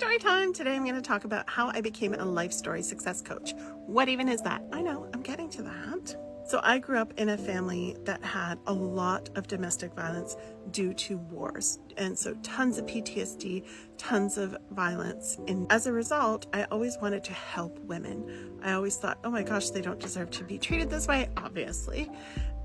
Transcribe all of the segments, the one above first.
Story time! Today I'm going to talk about how I became a life story success coach. What even is that? I know, I'm getting to that. So I grew up in a family that had a lot of domestic violence due to wars. And so tons of PTSD, tons of violence. And as a result, I always wanted to help women. I always thought, oh my gosh, they don't deserve to be treated this way, obviously.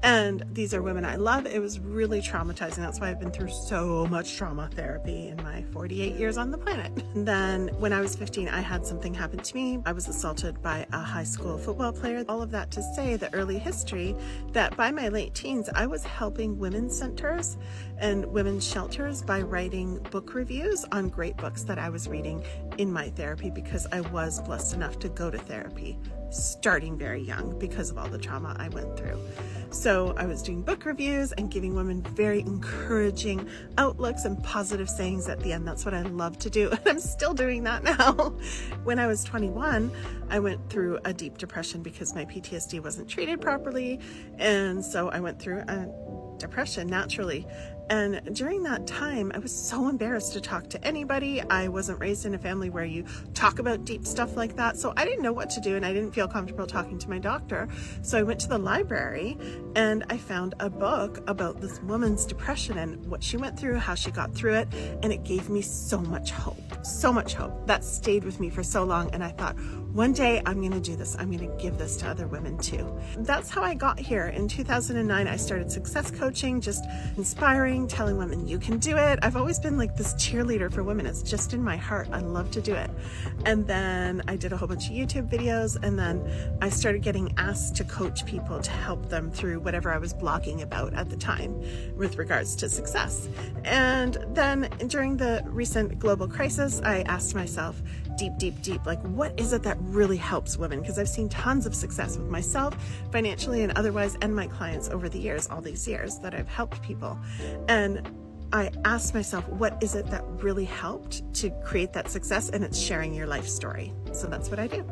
And these are women I love. It was really traumatizing. That's why I've been through so much trauma therapy in my 48 years on the planet. And then when I was 15, I had something happen to me. I was assaulted by a high school football player. All of that to say the early history that by my late teens, I was helping women's centers and women's shelters by writing book reviews on great books that I was reading in my therapy because I was blessed enough to go to therapy starting very young because of all the trauma I went through. So I was doing book reviews and giving women very encouraging outlooks and positive sayings at the end. That's what I love to do. And I'm still doing that now. When I was 21, I went through a deep depression because my PTSD wasn't treated properly. And so I went through a depression naturally. And during that time, I was so embarrassed to talk to anybody. I wasn't raised in a family where you talk about deep stuff like that. So I didn't know what to do and I didn't feel comfortable talking to my doctor. So I went to the library and I found a book about this woman's depression and what she went through, how she got through it. And it gave me so much hope, so much hope. That stayed with me for so long. And I thought, one day I'm going to do this. I'm going to give this to other women too. That's how I got here. In 2009, I started success coaching, just inspiring, telling women you can do it. I've always been like this cheerleader for women. It's just in my heart. I love to do it. And then I did a whole bunch of YouTube videos, and then I started getting asked to coach people to help them through whatever I was blogging about at the time with regards to success. And then during the recent global crisis, I asked myself deep, like what is it that really helps women? Because I've seen tons of success with myself financially and otherwise, and my clients over the years, all these years that I've helped people. And I asked myself, what is it that really helped to create that success? And it's sharing your life story. So that's what I do.